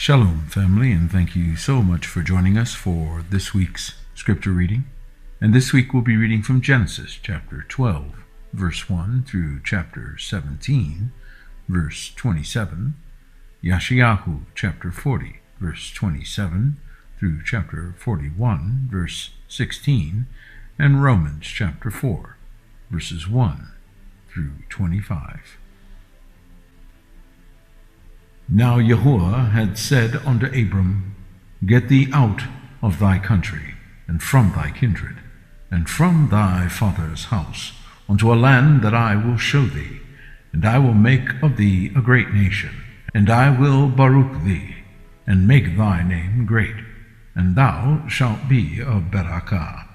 Shalom, family, and thank you so much for joining us for this week's scripture reading. And this week we'll be reading from Genesis chapter 12, verse 1 through chapter 17, verse 27, Yashayahu chapter 40, verse 27 through chapter 41, verse 16, and Romans chapter 4, verses 1 through 25. Now Yahuwah had said unto Abram, Get thee out of thy country, and from thy kindred, and from thy father's house, unto a land that I will show thee, and I will make of thee a great nation, and I will baruch thee, and make thy name great, and thou shalt be a barakah.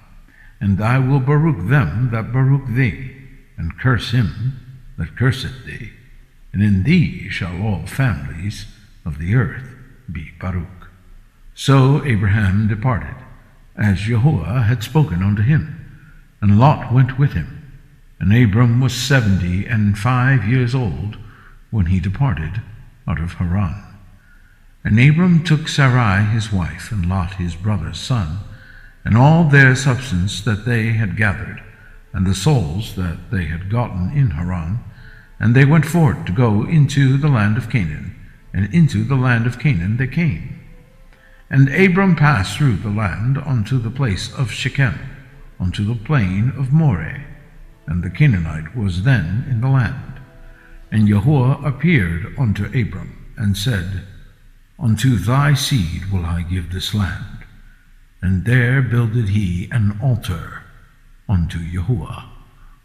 And I will baruch them that baruch thee, and curse him that curseth thee. And in thee shall all families of the earth be baruch. So Abraham departed, as Yahuwah had spoken unto him, and Lot went with him. And Abram was 75 years old when he departed out of Haran. And Abram took Sarai his wife, and Lot his brother's son, and all their substance that they had gathered, and the souls that they had gotten in Haran, and they went forth to go into the land of Canaan, and into the land of Canaan they came. And Abram passed through the land unto the place of Shechem, unto the plain of Moreh, and the Canaanite was then in the land. And Yahuwah appeared unto Abram, and said, Unto thy seed will I give this land. And there builded he an altar unto Yahuwah,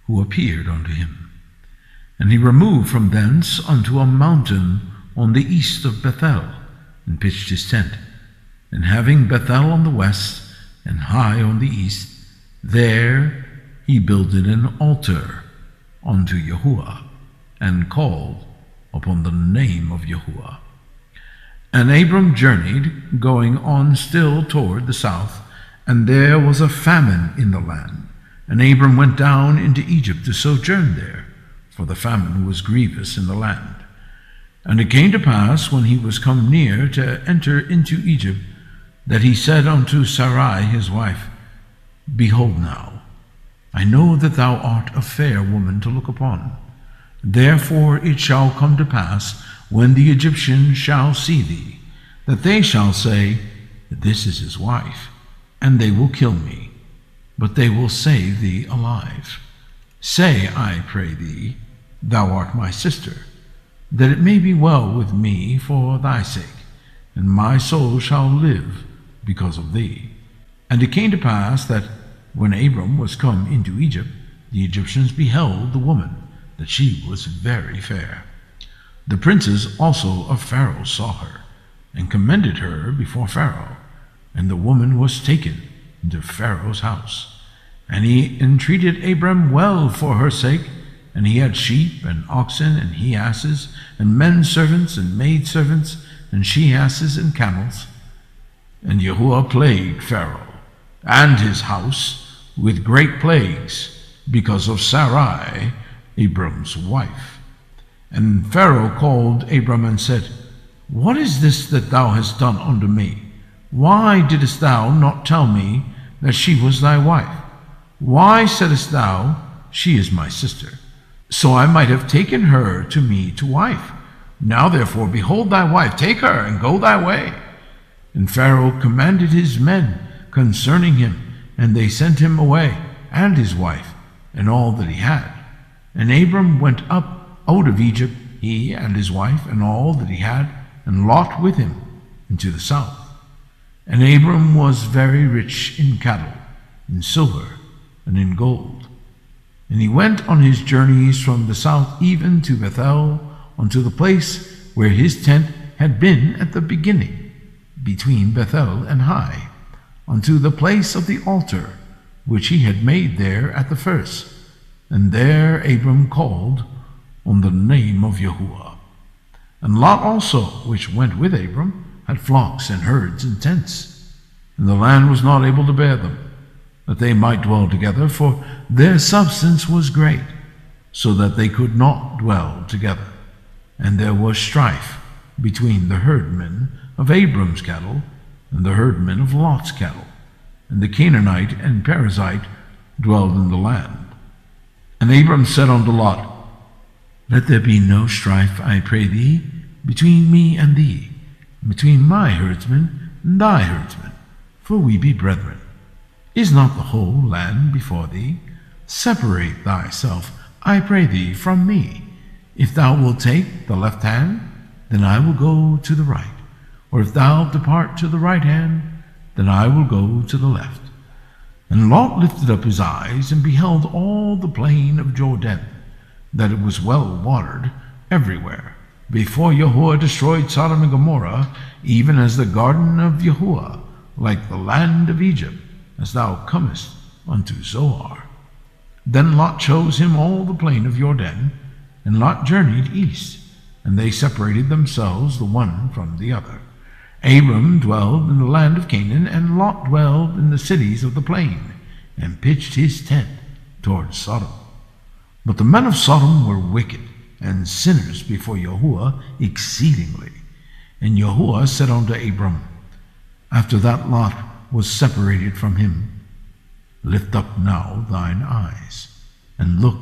who appeared unto him. And he removed from thence unto a mountain on the east of Bethel, and pitched his tent. And having Bethel on the west, and Hai on the east, there he builded an altar unto Yahuwah, and called upon the name of Yahuwah. And Abram journeyed, going on still toward the south, and there was a famine in the land. And Abram went down into Egypt to sojourn there, for the famine was grievous in the land. And it came to pass, when he was come near to enter into Egypt, that he said unto Sarai his wife, Behold now, I know that thou art a fair woman to look upon. Therefore it shall come to pass, when the Egyptians shall see thee, that they shall say, This is his wife, and they will kill me, but they will save thee alive. Say, I pray thee, Thou art my sister, that it may be well with me for thy sake, and my soul shall live because of thee. And it came to pass that, when Abram was come into Egypt, the Egyptians beheld the woman, that she was very fair. The princes also of Pharaoh saw her, and commended her before Pharaoh. And the woman was taken into Pharaoh's house. And he entreated Abram well for her sake, and he had sheep and oxen and he-asses, and men servants and maid servants, and she-asses and camels. And Yahuwah plagued Pharaoh and his house with great plagues, because of Sarai, Abram's wife. And Pharaoh called Abram and said, What is this that thou hast done unto me? Why didst thou not tell me that she was thy wife? Why saidst thou, She is my sister? So I might have taken her to me to wife. Now therefore, behold thy wife, take her, and go thy way. And Pharaoh commanded his men concerning him, and they sent him away, and his wife, and all that he had. And Abram went up out of Egypt, he and his wife, and all that he had, and Lot with him, into the south. And Abram was very rich in cattle, in silver, and in gold. And he went on his journeys from the south even to Bethel, unto the place where his tent had been at the beginning, between Bethel and Hai, unto the place of the altar, which he had made there at the first. And there Abram called on the name of Yahuwah. And Lot also, which went with Abram, had flocks and herds and tents, and the land was not able to bear them, that they might dwell together, for their substance was great, so that they could not dwell together. And there was strife between the herdmen of Abram's cattle and the herdmen of Lot's cattle. And the Canaanite and Perizzite dwelled in the land. And Abram said unto Lot, Let there be no strife, I pray thee, between me and thee, and between my herdsmen and thy herdsmen, for we be brethren. Is not the whole land before thee? Separate thyself, I pray thee, from me. If thou wilt take the left hand, then I will go to the right. Or if thou depart to the right hand, then I will go to the left. And Lot lifted up his eyes, and beheld all the plain of Jordan, that it was well watered everywhere, before Yahuwah destroyed Sodom and Gomorrah, even as the garden of Yahuwah, like the land of Egypt, as thou comest unto Zoar. Then Lot chose him all the plain of Jordan, and Lot journeyed east, and they separated themselves the one from the other. Abram dwelled in the land of Canaan, and Lot dwelled in the cities of the plain, and pitched his tent toward Sodom. But the men of Sodom were wicked, and sinners before Yahuwah exceedingly. And Yahuwah said unto Abram, after that Lot was separated from him, Lift up now thine eyes, and look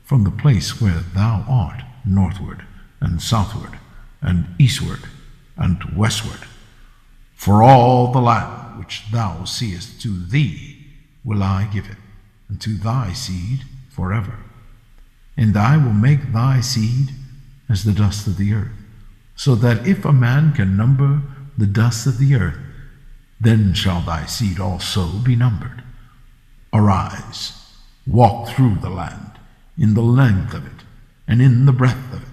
from the place where thou art northward, and southward, and eastward, and westward. For all the land which thou seest, to thee will I give it, and to thy seed forever. And I will make thy seed as the dust of the earth, so that if a man can number the dust of the earth, then shall thy seed also be numbered. Arise, walk through the land, in the length of it, and in the breadth of it,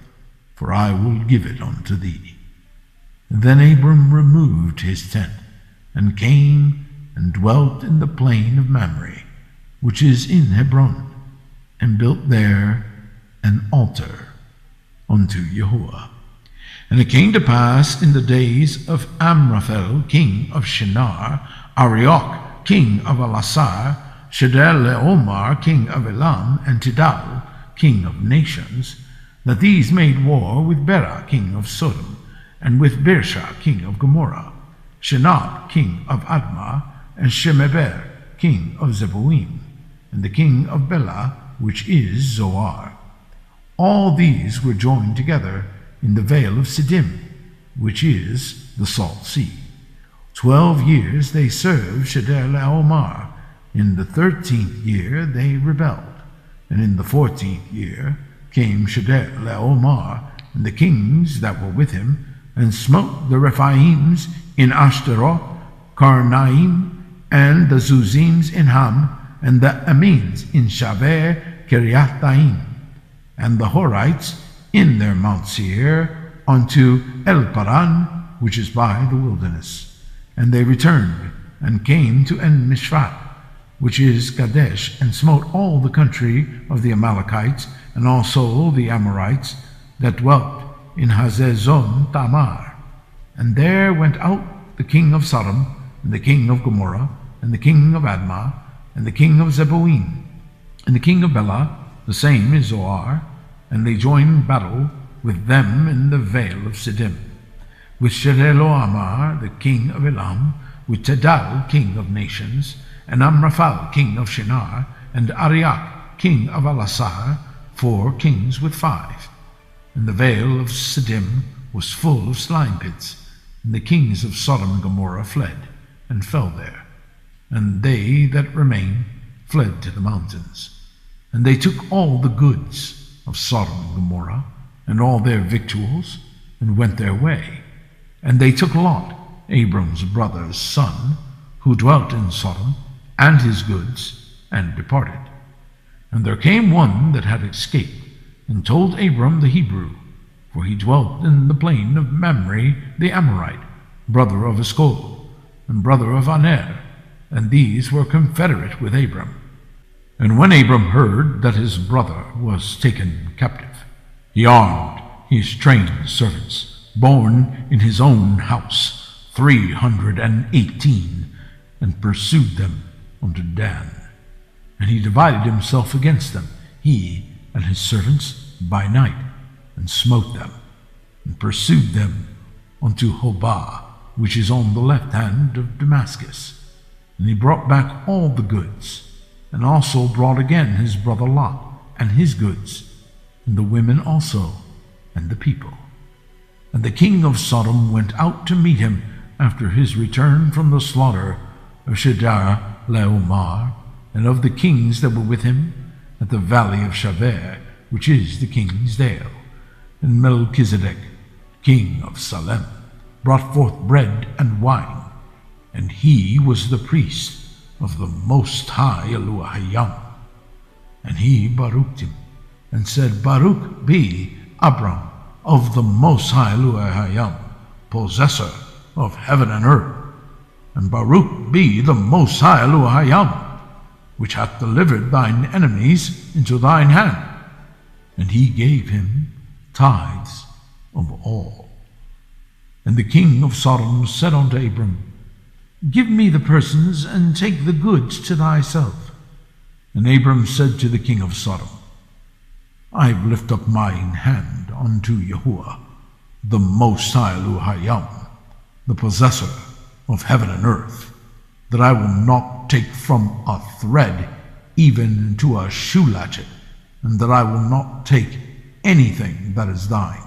for I will give it unto thee. Then Abram removed his tent, and came and dwelt in the plain of Mamre, which is in Hebron, and built there an altar unto Yahuwah. And it came to pass in the days of Amraphel, king of Shinar, Arioch, king of Elasar, Shedeleomar, king of Elam, and Tidal, king of nations, that these made war with Bera, king of Sodom, and with Birsha, king of Gomorrah, Shenab, king of Admah, and Shemeber, king of Zeboim, and the king of Bela, which is Zoar. All these were joined together in the vale of Siddim, which is the Salt Sea. 12 years they served Shedeleomar. In the 13th year they rebelled, and in the 14th year came Shedeleomar and the kings that were with him, and smote the Rephaims in Ashtaroth, Karnaim, and the Zuzims in Ham, and the Amins in Shaveh Kiriathaim, and the Horites in their Mount Seir unto El-Paran, which is by the wilderness. And they returned, and came to En-Mishpat, which is Kadesh, and smote all the country of the Amalekites, and also the Amorites that dwelt in Hazezon Tamar. And there went out the king of Sodom, and the king of Gomorrah, and the king of Admah, and the king of Zeboim, and the king of Bela, the same is Zoar, and they joined battle with them in the vale of Siddim, with Shedeleomar, the king of Elam, with Tidal, king of nations, and Amraphel, king of Shinar, and Arioch, king of Elasar, 4 kings with 5. And the vale of Siddim was full of slime pits, and the kings of Sodom and Gomorrah fled, and fell there. And they that remained fled to the mountains. And they took all the goods of Sodom and Gomorrah, and all their victuals, and went their way. And they took Lot, Abram's brother's son, who dwelt in Sodom, and his goods, and departed. And there came one that had escaped, and told Abram the Hebrew, for he dwelt in the plain of Mamre the Amorite, brother of Eshcol, and brother of Aner, and these were confederate with Abram. And when Abram heard that his brother was taken captive, he armed his trained servants, born in his own house, 318, and pursued them unto Dan. And he divided himself against them, he and his servants, by night, and smote them, and pursued them unto Hobah, which is on the left hand of Damascus. And he brought back all the goods, and also brought again his brother Lot, and his goods, and the women also, and the people. And the king of Sodom went out to meet him after his return from the slaughter of Yashayahu, and of the kings that were with him, at the valley of Shaveh, which is the king's dale. And Melchizedek, king of Salem, brought forth bread and wine, and he was the priest of the Most High Yashayahu. And he baruched him, and said, Baruch be Abram of the Most High Yashayahu, possessor of heaven and earth, and Baruch be the Most High Yashayahu, which hath delivered thine enemies into thine hand. And he gave him tithes of all. And the king of Sodom said unto Abram, Give me the persons, and take the goods to thyself. And Abram said to the king of Sodom, I lift up mine hand unto Yahuwah, the Most High Yashayahu, the possessor of heaven and earth, that I will not take from a thread even to a shoe latchet, and that I will not take anything that is thine,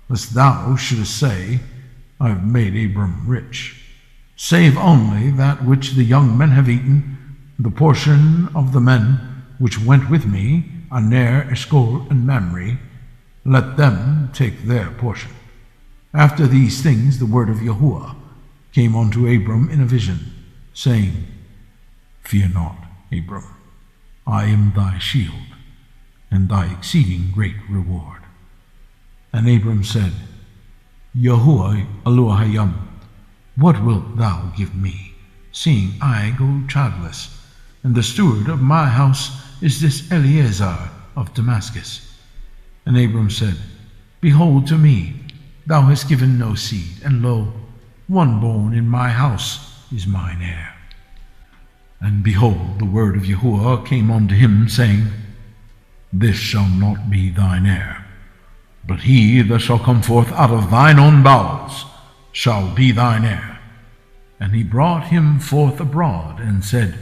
lest thou shouldest say, I have made Abram rich, save only that which the young men have eaten, the portion of the men which went with me, Aner, Eshcol, and Mamre, let them take their portion. After these things the word of Yahuwah came unto Abram in a vision, saying, Fear not, Abram, I am thy shield, and thy exceeding great reward. And Abram said, Yahuwah Elohim, what wilt thou give me, seeing I go childless, and the steward of my house is this Eliezer of Damascus? And Abram said, Behold, to me thou hast given no seed, and lo, one born in my house is mine heir. And behold, the word of Yahuwah came unto him, saying, This shall not be thine heir, but he that shall come forth out of thine own bowels shall be thine heir. And he brought him forth abroad, and said,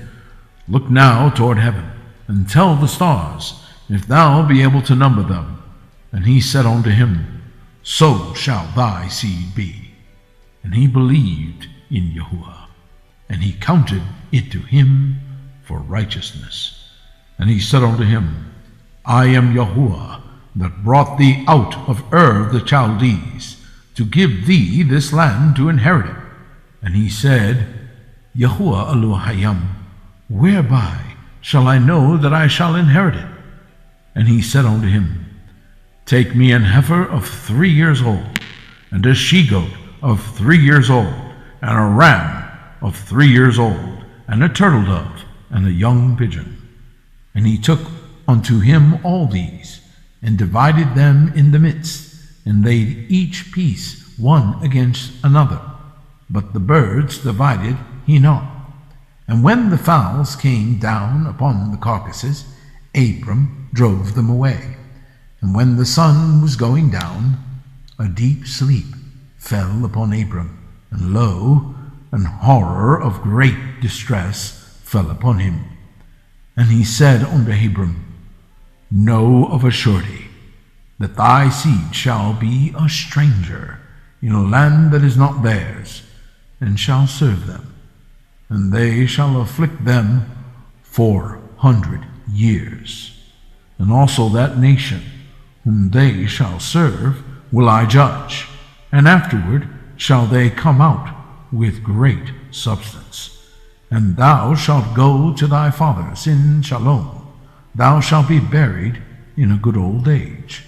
Look now toward heaven, and tell the stars, if thou be able to number them. And he said unto him, So shall thy seed be. And he believed in Yahuwah, and he counted it to him for righteousness. And he said unto him, I am Yahuwah, that brought thee out of Ur the Chaldees, to give thee this land to inherit it. And he said, Yahuwah Elohim, whereby shall I know that I shall inherit it? And he said unto him, Take me an heifer of 3 years old, and a she-goat of 3 years old, and a ram of 3 years old, and a turtle dove, and a young pigeon. And he took unto him all these, and divided them in the midst, and laid each piece one against another. But the birds divided he not. And when the fowls came down upon the carcasses, Abram drove them away. And when the sun was going down, a deep sleep fell upon Abram, and lo, an horror of great distress fell upon him. And he said unto Abram, Know of a surety that thy seed shall be a stranger in a land that is not theirs, and shall serve them, and they shall afflict them 400 years. And also that nation whom they shall serve will I judge, and afterward shall they come out with great substance. And thou shalt go to thy fathers in Shalom, thou shalt be buried in a good old age.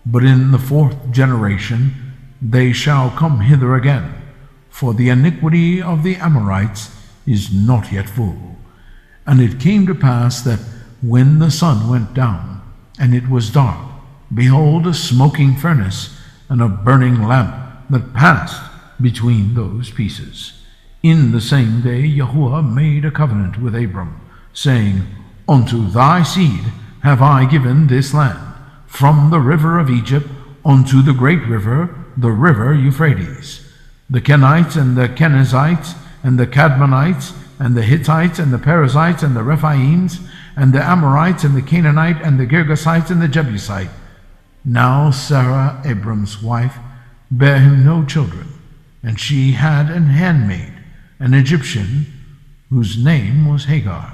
But in the 4th generation they shall come hither again, for the iniquity of the Amorites is not yet full. And it came to pass that when the sun went down, and it was dark, behold, a smoking furnace and a burning lamp that passed between those pieces. In the same day Yahuwah made a covenant with Abram, saying, Unto thy seed have I given this land, from the river of Egypt unto the great river, the river Euphrates, the Kenites and the Kenizzites and the Cadmonites and the Hittites and the Perizzites and the Rephaims and the Amorites and the Canaanite and the Girgasites and the Jebusite. Now Sarah, Abram's wife, bare him no children, and she had an handmaid, an Egyptian, whose name was Hagar.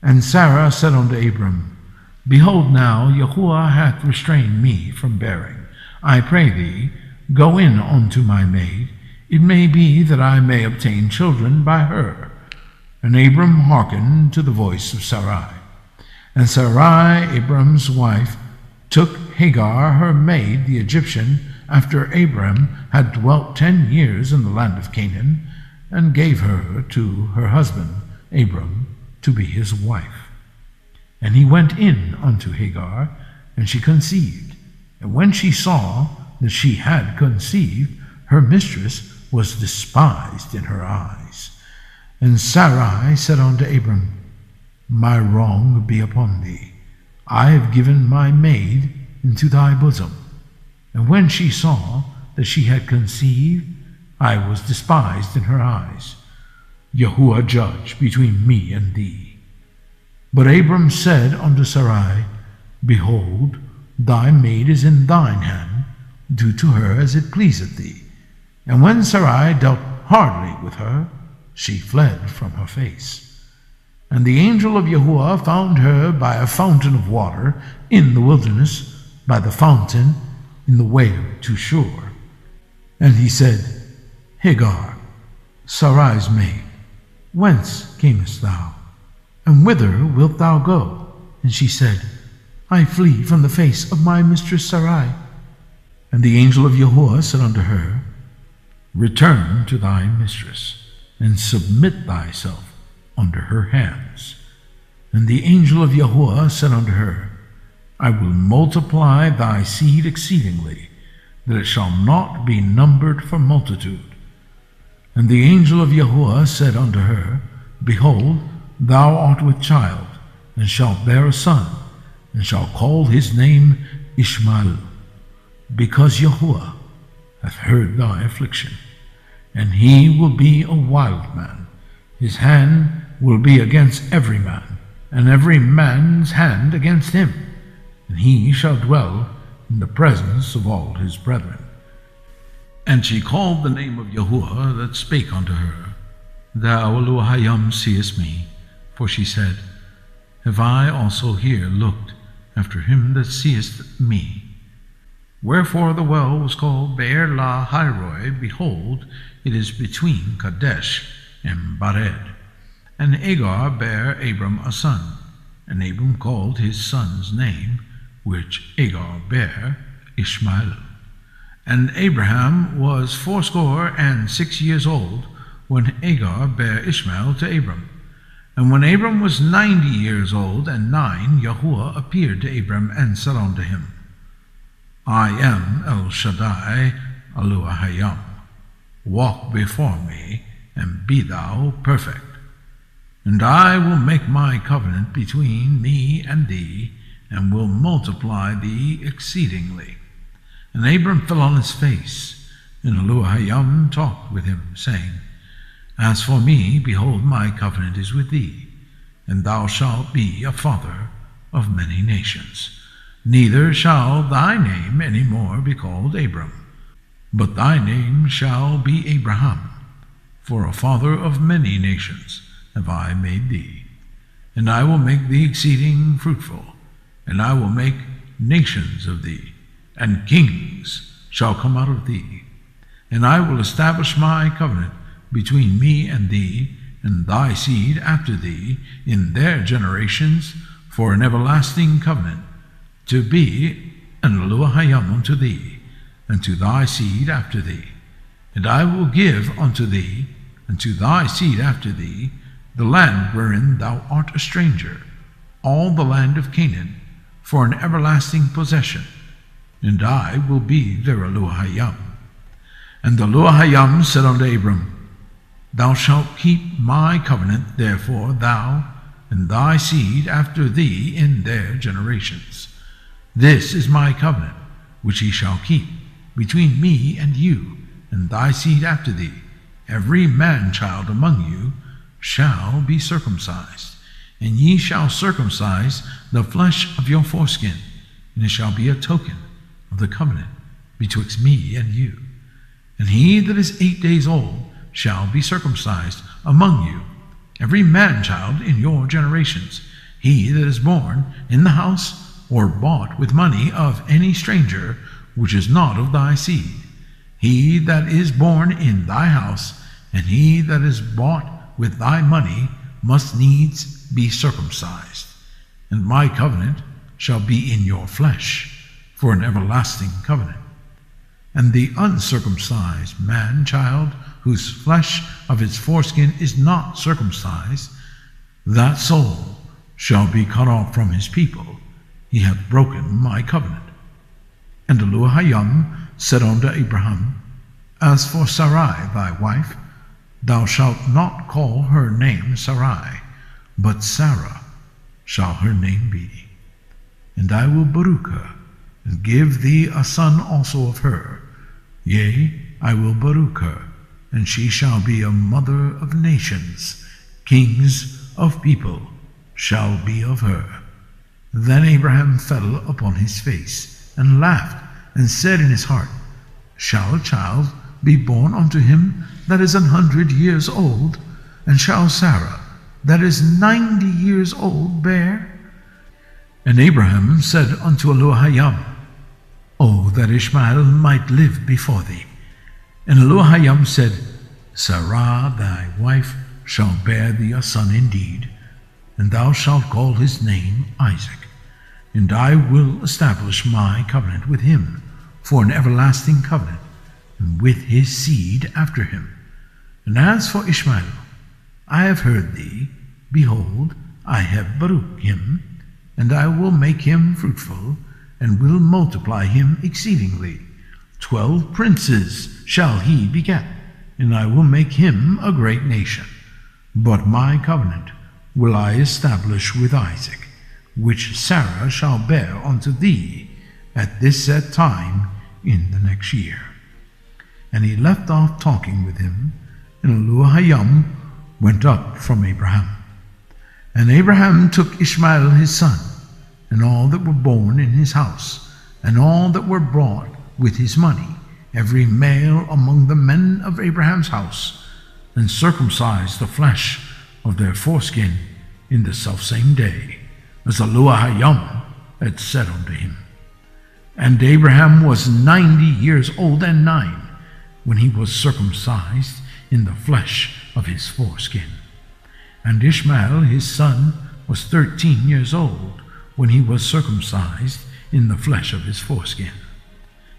And Sarah said unto Abram, Behold, now Yahuwah hath restrained me from bearing. I pray thee, go in unto my maid. It may be that I may obtain children by her. And Abram hearkened to the voice of Sarai. And Sarai, Abram's wife, took Hagar, her maid, the Egyptian, after Abram had dwelt 10 years in the land of Canaan, and gave her to her husband, Abram, to be his wife. And he went in unto Hagar, and she conceived. And when she saw that she had conceived, her mistress was despised in her eyes. And Sarai said unto Abram, My wrong be upon thee. I have given my maid into thy bosom. And when she saw that she had conceived, I was despised in her eyes. Yahuwah judge between me and thee. But Abram said unto Sarai, Behold, thy maid is in thine hand. Do to her as it pleaseth thee. And when Sarai dealt hardly with her, she fled from her face. And the angel of Yahuwah found her by a fountain of water in the wilderness, by the fountain in the way to Shur. And he said, Hagar, Sarai's maid, whence camest thou? And whither wilt thou go? And she said, I flee from the face of my mistress Sarai. And the angel of Yahuwah said unto her, Return to thy mistress, and submit thyself under her hands. And the angel of Yahuwah said unto her, I will multiply thy seed exceedingly, that it shall not be numbered for multitude. And the angel of Yahuwah said unto her, Behold, thou art with child, and shalt bear a son, and shalt call his name Ishmael, because Yahuwah hath heard thy affliction. And he will be a wild man. His hand will be against every man, and every man's hand against him. And he shall dwell in the presence of all his brethren. And she called the name of Yahuwah that spake unto her, Thou, Elohayim, seest me. For she said, Have I also here looked after him that seest me? Wherefore the well was called Be'er La Hairoi. Behold, it is between Kadesh and Bared. And Hagar bare Abram a son, and Abram called his son's name, which Hagar bare, Ishmael. And Abraham was 86 years old when Hagar bare Ishmael to Abram. And when Abram was 90 years old and 9, Yahuwah appeared to Abram and said unto him, I am El Shaddai Elohayim. Walk before me, and be thou perfect. And I will make my covenant between me and thee, and will multiply thee exceedingly. And Abram fell on his face, and Elohayim talked with him, saying, As for me, behold, my covenant is with thee, and thou shalt be a father of many nations. Neither shall thy name any more be called Abram, but thy name shall be Abraham, for a father of many nations have I made thee. And I will make thee exceeding fruitful, and I will make nations of thee, and kings shall come out of thee. And I will establish my covenant between me and thee, and thy seed after thee, in their generations, for an everlasting covenant, to be an Elohayim unto thee, and to thy seed after thee. And I will give unto thee, and to thy seed after thee, the land wherein thou art a stranger, all the land of Canaan, for an everlasting possession, and I will be their Elohayim. And the Elohayim said unto Abram, Thou shalt keep my covenant, therefore, thou and thy seed after thee in their generations. This is my covenant, which ye shall keep between me and you, and thy seed after thee, every man-child among you, shall be circumcised. And ye shall circumcise the flesh of your foreskin, and it shall be a token of the covenant betwixt me and you. And he that is 8 days old shall be circumcised among you, every man-child in your generations, he that is born in the house or bought with money of any stranger, which is not of thy seed. He that is born in thy house, and he that is bought with thy money, must needs be circumcised. And my covenant shall be in your flesh, for an everlasting covenant. And the uncircumcised man-child, whose flesh of his foreskin is not circumcised, that soul shall be cut off from his people. He hath broken my covenant. And Yashayahu said unto Abraham, As for Sarai thy wife, thou shalt not call her name Sarai, but Sarah shall her name be. And I will baruch her, and give thee a son also of her. Yea, I will baruch her, and she shall be a mother of nations. Kings of people shall be of her. Then Abraham fell upon his face, and laughed, and said in his heart, Shall a child be born unto him that is 100 years old? And shall Sarah, that is 90 years old, bear? And Abraham said unto Yashayahu, O that Ishmael might live before thee. And Yashayahu said, Sarah thy wife shall bear thee a son indeed, and thou shalt call his name Isaac. And I will establish my covenant with him for an everlasting covenant, and with his seed after him. And as for Ishmael, I have heard thee. Behold, I have baruched him, and I will make him fruitful, and will multiply him exceedingly. 12 princes shall he beget, and I will make him a great nation. But my covenant will I establish with Isaac, which Sarah shall bear unto thee at this set time in the next year. And he left off talking with him, and Yashayahu went up from Abraham. And Abraham took Ishmael his son, and all that were born in his house, and all that were bought with his money, every male among the men of Abraham's house, and circumcised the flesh of their foreskin in the selfsame day, as Yashayahu had said unto him. And Abraham was 90 years old and 9, when he was circumcised in the flesh of his foreskin. And Ishmael his son was 13 years old, when he was circumcised in the flesh of his foreskin.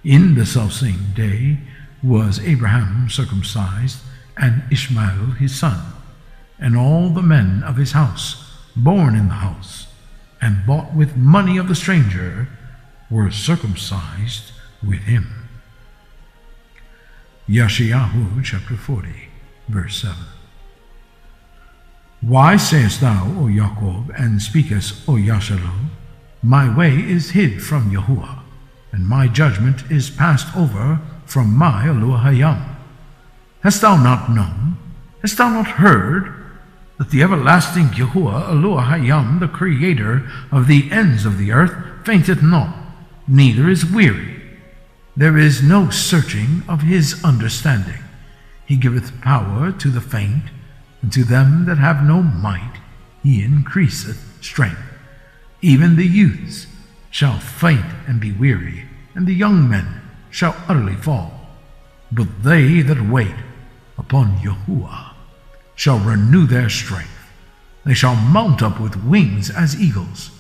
In the selfsame day was Abraham circumcised, and Ishmael his son, and all the men of his house, born in the house, and bought with money of the stranger, were circumcised with him. Yashayahu chapter 40, verse 7. Why sayest thou, O Jacob, and speakest, O Yashayahu, my way is hid from Yahuwah, and my judgment is passed over from my Yashayahu? Hast thou not known? Hast thou not heard that the everlasting Yahuwah, Yashayahu, the creator of the ends of the earth, fainteth not, neither is weary? There is no searching of his understanding. He giveth power to the faint, and to them that have no might he increaseth strength. Even the youths shall faint and be weary, and the young men shall utterly fall. But they that wait upon Yahuwah shall renew their strength. They shall mount up with wings as eagles.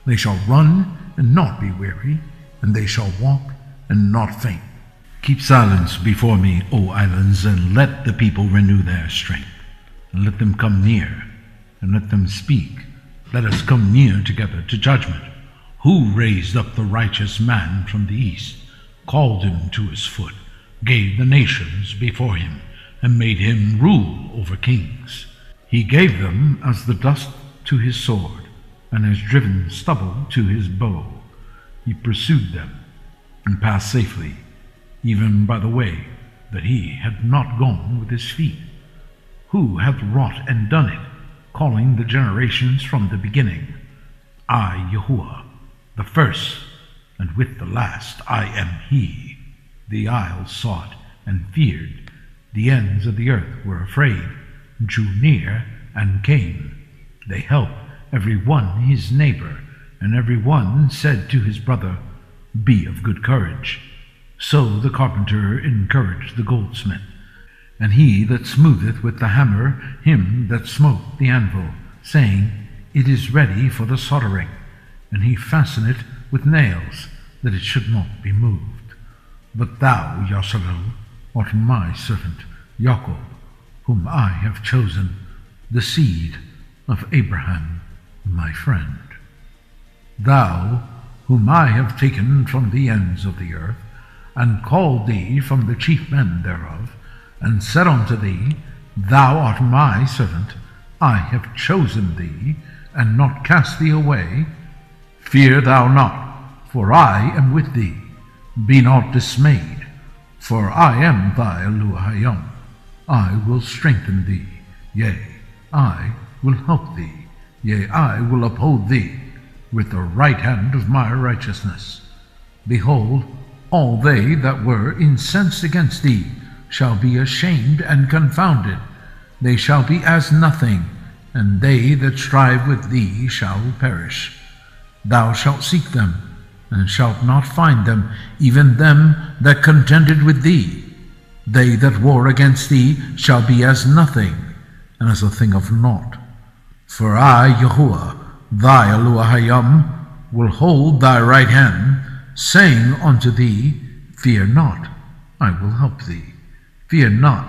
They shall run and not be weary, and they shall walk and not faint. Keep silence before me, O islands, and let the people renew their strength. And let them come near, and let them speak. Let us come near together to judgment. Who raised up the righteous man from the east, called him to his foot, gave the nations before him, and made him rule over kings? He gave them as the dust to his sword, and has driven stubble to his bow. He pursued them, and passed safely, even by the way that he had not gone with his feet? Who hath wrought and done it, calling the generations from the beginning? I, Yahuwah, the first, and with the last I am he. The isles sought and feared, the ends of the earth were afraid, drew near and came. They helped every one his neighbor, and every one said to his brother, Be of good courage. So the carpenter encouraged the goldsmith, and he that smootheth with the hammer him that smote the anvil, saying, It is ready for the soldering. And he fastened it with nails, that it should not be moved. But thou, Yashayahu, art my servant, Yaakov, whom I have chosen, the seed of Abraham, my friend. Thou, whom I have taken from the ends of the earth, and called thee from the chief men thereof, and said unto thee, Thou art my servant, I have chosen thee, and not cast thee away. Fear thou not, for I am with thee. Be not dismayed, for I am thy Yashayahu. I will strengthen thee, yea, I will help thee, yea, I will uphold thee with the right hand of my righteousness. Behold, all they that were incensed against thee shall be ashamed and confounded. They shall be as nothing, and they that strive with thee shall perish. Thou shalt seek them, and shalt not find them, even them that contended with thee. They that war against thee shall be as nothing, and as a thing of naught. For I, Yahuwah, thy Yashayahu, will hold thy right hand, saying unto thee, Fear not, I will help thee. Fear not,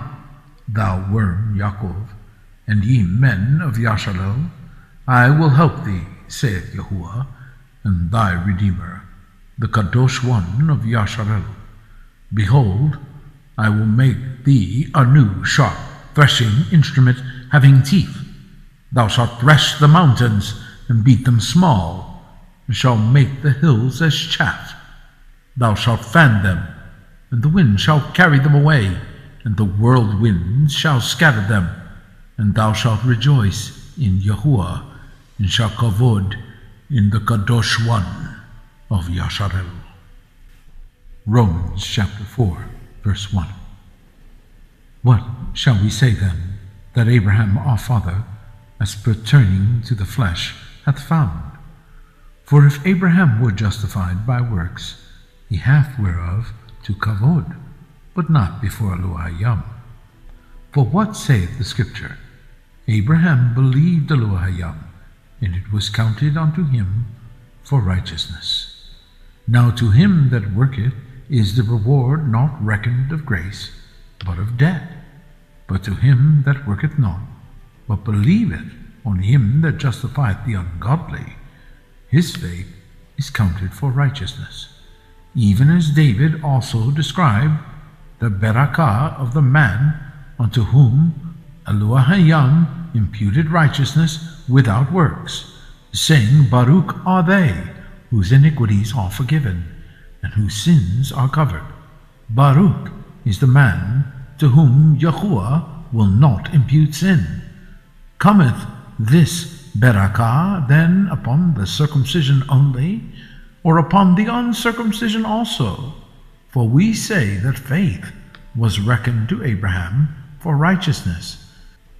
thou worm Yaakov, and ye men of Yashayahu. I will help thee, saith Yahuwah, and thy Redeemer, the Kadosh one of Yashayahu. Behold, I will make thee a new sharp threshing instrument having teeth. Thou shalt thresh the mountains and beat them small, and shalt make the hills as chaff. Thou shalt fan them, and the wind shall carry them away, and the whirlwinds shall scatter them. And thou shalt rejoice in Yahuwah, and shalt kavod in the Kadosh one of Yashayahu. Romans chapter 4, verse 1. What shall we say then that Abraham our father, as pertaining to the flesh, hath found? For if Abraham were justified by works, he hath whereof to kavod, but not before Yashayahu. For what saith the Scripture? Abraham believed Yashayahu, and it was counted unto him for righteousness. Now to him that worketh is the reward not reckoned of grace, but of debt. But to him that worketh not, but believeth on him that justifieth the ungodly, his faith is counted for righteousness. Even as David also described the berakah of the man unto whom Yashayahu imputed righteousness without works, saying, Baruch are they whose iniquities are forgiven, and whose sins are covered. Baruch is the man to whom Yahuwah will not impute sin. Cometh this berakah then upon the circumcision only, or upon the uncircumcision also? For we say that faith was reckoned to Abraham for righteousness.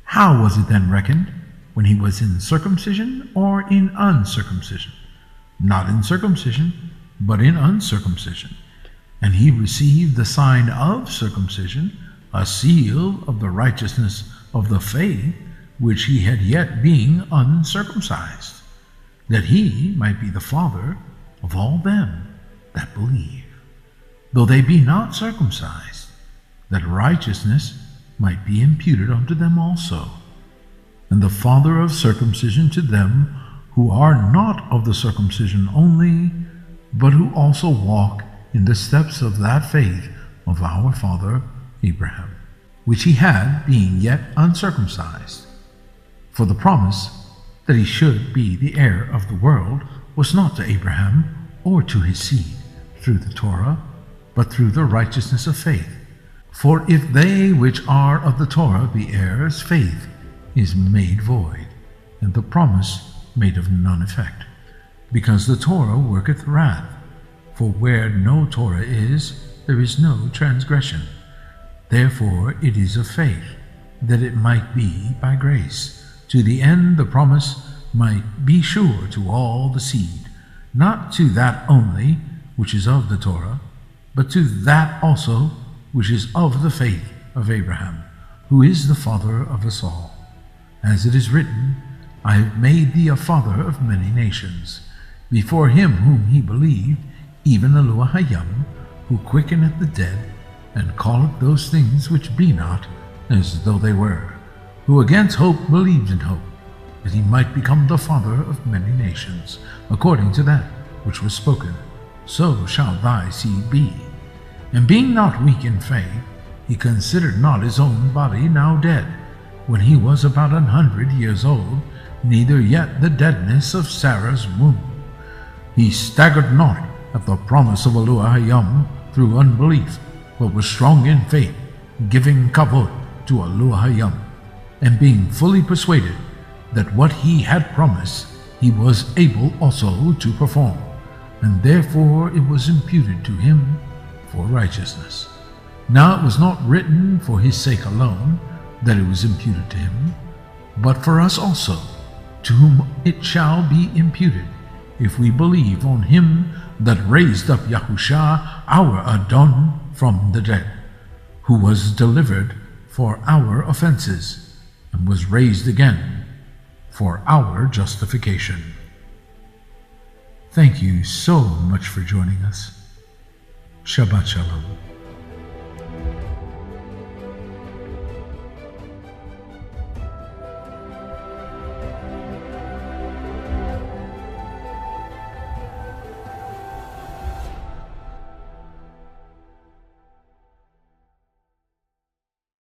How was it then reckoned? When he was in circumcision or in uncircumcision? Not in circumcision, but in uncircumcision. And he received the sign of circumcision, a seal of the righteousness of the faith which he had yet being uncircumcised, that he might be the father of all them that believe, though they be not circumcised, that righteousness might be imputed unto them also, and the father of circumcision to them who are not of the circumcision only, but who also walk in the steps of that faith of our father Abraham, which he had being yet uncircumcised. For the promise that he should be the heir of the world was not to Abraham or to his seed through the Torah, but through the righteousness of faith. For if they which are of the Torah be heirs, faith is made void, and the promise made of none effect, because the Torah worketh wrath. For where no Torah is, there is no transgression. Therefore it is of faith, that it might be by grace, to the end the promise might be sure to all the seed, not to that only which is of the Torah, but to that also which is of the faith of Abraham, who is the father of us all. As it is written, I have made thee a father of many nations, before him whom he believed, even Yashayahu, who quickeneth the dead, and calleth those things which be not as though they were, who against hope believed in hope, that he might become the father of many nations, according to that which was spoken, so shall thy seed be. And being not weak in faith, he considered not his own body now dead, when he was about 100 years old, neither yet the deadness of Sarah's womb. He staggered not at the promise of Yashayahu through unbelief, but was strong in faith, giving kavod to Yashayahu, and being fully persuaded that what he had promised he was able also to perform, and therefore it was imputed to him for righteousness. Now it was not written for his sake alone that it was imputed to him, but for us also, to whom it shall be imputed, if we believe on him that raised up Yahusha, our Adon, from the dead, who was delivered for our offenses, and was raised again for our justification. Thank you so much for joining us. Shabbat Shalom.